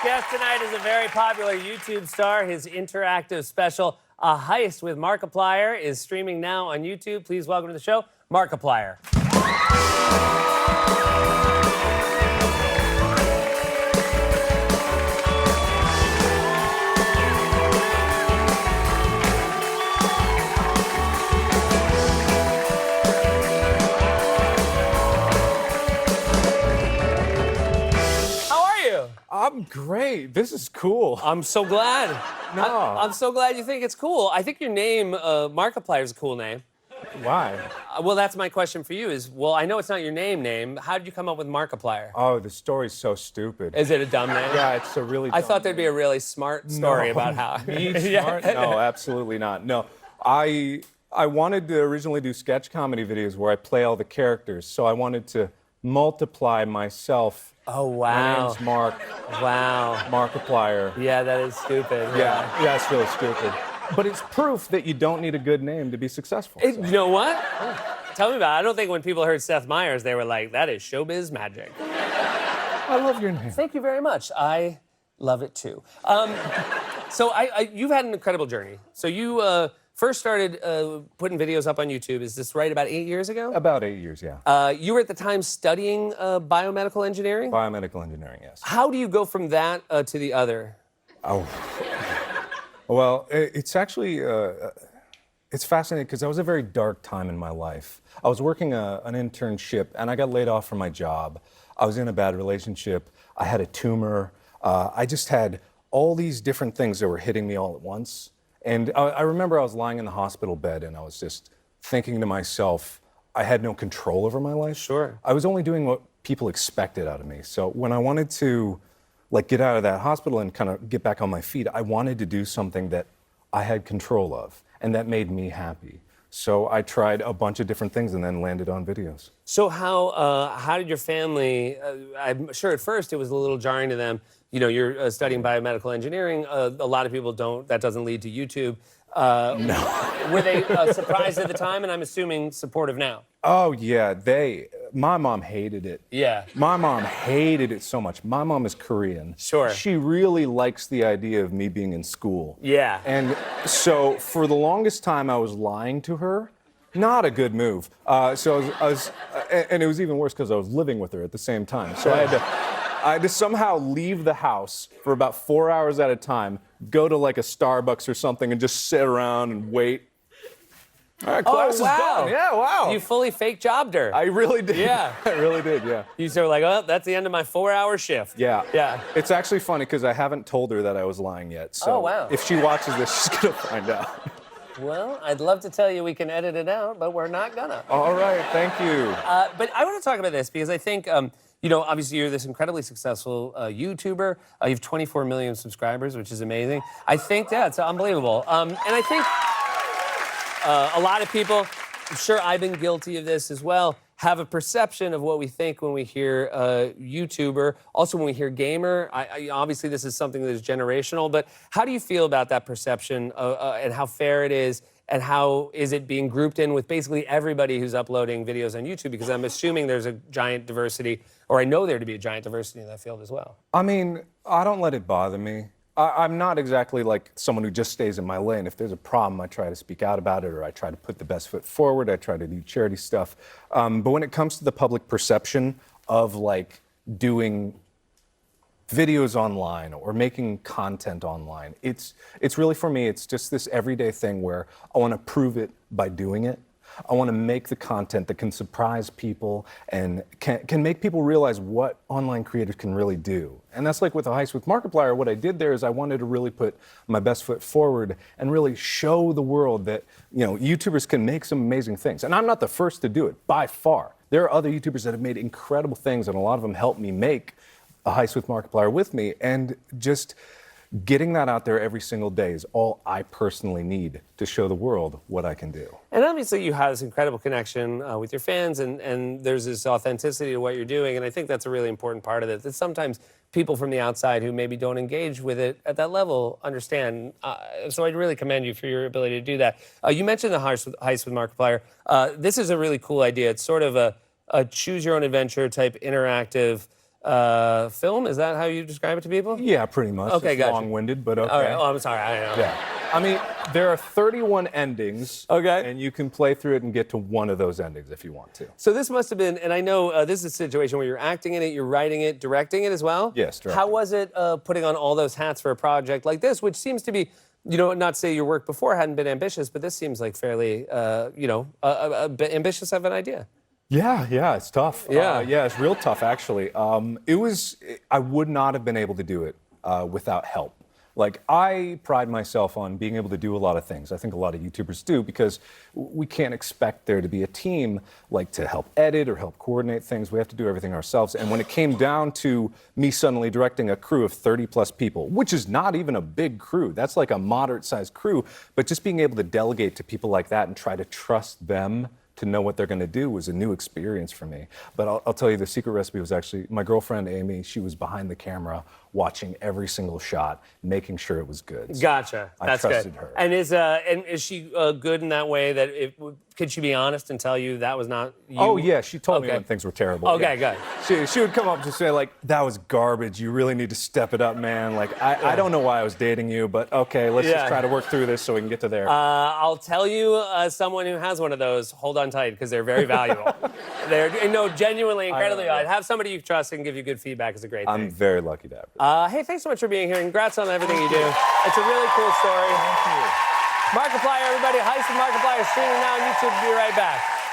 guest tonight is a very popular YouTube star. His interactive special, A Heist with Markiplier, is streaming now on YouTube. Please welcome to the show, Markiplier. I'm great. This is cool. I'm so glad. No. I'm so glad you think it's cool. I think your name, Markiplier, is a cool name. Why? Well, that's my question for you is, well, I know it's not your name. How did you come up with Markiplier? Oh, the story's so stupid. Is it a dumb name? Yeah, it's a really dumb I thought there'd be a really smart story about how. Me smart? No, absolutely not. No, I wanted to originally do sketch comedy videos where I play all the characters, so I wanted to multiply myself. Oh, wow. My name's Mark. Wow. Markiplier. Yeah, that is stupid. Yeah, it's really stupid. But it's proof that you don't need a good name to be successful. You know what? Tell me about it. I don't think when people heard Seth Meyers, they were like, that is showbiz magic. I love your name. Thank you very much. I love it too. So you've had an incredible journey. So you first started putting videos up on YouTube. Is this right, about 8 years ago? About 8 years, yeah. You were at the time studying biomedical engineering? Biomedical engineering, yes. How do you go from that to the other? Oh, well, it's actually, it's fascinating because that was a very dark time in my life. I was working an internship and I got laid off from my job. I was in a bad relationship. I had a tumor. I just had all these different things that were hitting me all at once. And I remember I was lying in the hospital bed and I was just thinking to myself, I had no control over my life. Sure. I was only doing what people expected out of me. So when I wanted to get out of that hospital and kind of get back on my feet, I wanted to do something that I had control of and that made me happy. So I tried a bunch of different things and then landed on videos. So how did your family, I'm sure at first it was a little jarring to them, you know, you're studying biomedical engineering, a lot of people don't, that doesn't lead to YouTube. No. Were they surprised at the time, and I'm assuming supportive now? Oh yeah, my mom hated it. Yeah. My mom hated it so much. My mom is Korean. Sure. She really likes the idea of me being in school. Yeah. And so for the longest time I was lying to her. Not a good move. So I was and it was even worse because I was living with her at the same time. So I had to somehow leave the house for about 4 hours at a time, go to like a Starbucks or something and just sit around and wait. All right, class is done. Yeah, wow. You fully fake jobbed her. I really did. Yeah. I really did, yeah. You sort of like, oh, that's the end of my 4-hour shift. Yeah. Yeah. It's actually funny because I haven't told her that I was lying yet. So oh, wow. If she watches this, she's going to find out. Well, I'd love to tell you we can edit it out, but we're not gonna. All right, thank you. But I want to talk about this because I think, you know, obviously you're this incredibly successful YouTuber. You have 24 million subscribers, which is amazing. I think, yeah, it's unbelievable. And I think a lot of people, I'm sure I've been guilty of this as well, have a perception of what we think when we hear YouTuber. Also, when we hear gamer, obviously this is something that is generational, but how do you feel about that perception and how fair it is, and how is it being grouped in with basically everybody who's uploading videos on YouTube? Because I'm assuming there's a giant diversity, or I know there to be a giant diversity in that field as well. I mean, I don't let it bother me. I'm not exactly like someone who just stays in my lane. If there's a problem, I try to speak out about it, or I try to put the best foot forward. I try to do charity stuff. But when it comes to the public perception of like doing videos online or making content online, it's really, for me, it's just this everyday thing where I want to prove it by doing it. I want to make the content that can surprise people and can make people realize what online creators can really do. And that's like with A Heist with Markiplier. What I did there is I wanted to really put my best foot forward and really show the world that, you know, YouTubers can make some amazing things. And I'm not the first to do it, by far. There are other YouTubers that have made incredible things, and a lot of them helped me make A Heist with Markiplier with me. And just getting that out there every single day is all I personally need to show the world what I can do. And obviously you have this incredible connection with your fans, and there's this authenticity to what you're doing, and I think that's a really important part of it, that sometimes people from the outside who maybe don't engage with it at that level understand. So I'd really commend you for your ability to do that. You mentioned the Heist with Markiplier. This is a really cool idea. It's sort of a choose-your-own-adventure type interactive film. Is that how you describe it to people? Yeah, pretty much. Okay, it's gotcha. long-winded, but okay. All right. Oh, I'm sorry. I don't know. Yeah. I mean, there are 31 endings. Okay. And you can play through it and get to one of those endings if you want to. So this must have been, and I know this is a situation where you're acting in it, you're writing it, directing it as well. Yes, directing. How was it putting on all those hats for a project like this, which seems to be, not to say your work before hadn't been ambitious, but this seems like fairly, a bit ambitious of an idea. Yeah, it's tough. Yeah. It's real tough, actually. I would not have been able to do it without help. Like, I pride myself on being able to do a lot of things. I think a lot of YouTubers do, because we can't expect there to be a team, like, to help edit or help coordinate things. We have to do everything ourselves. And when it came down to me suddenly directing a crew of 30-plus people, which is not even a big crew, that's like a moderate-sized crew, but just being able to delegate to people like that and try to trust them to know what they're going to do was a new experience for me. But I'll tell you, the secret recipe was actually my girlfriend, Amy. She was behind the camera, watching every single shot, making sure it was good. So Gotcha. That's I trusted good. her. And is she good in that way that could she be honest and tell you that was not you? Oh, yeah, she told me Okay. when things were terrible. Okay, yeah. good. She would come up to say, like, that was garbage. You really need to step it up, man. Like, I don't know why I was dating you, but okay, let's just try to work through this so we can get to there. I'll tell you, someone who has one of those, hold on tight, because they're very valuable. They're genuinely incredibly valuable. Have somebody you trust and give you good feedback is a great thing. I'm very lucky to have her. Hey, thanks so much for being here. Congrats on everything you do. It's a really cool story. Thank you. Markiplier, everybody. Heist of Markiplier streaming now on YouTube. Be right back.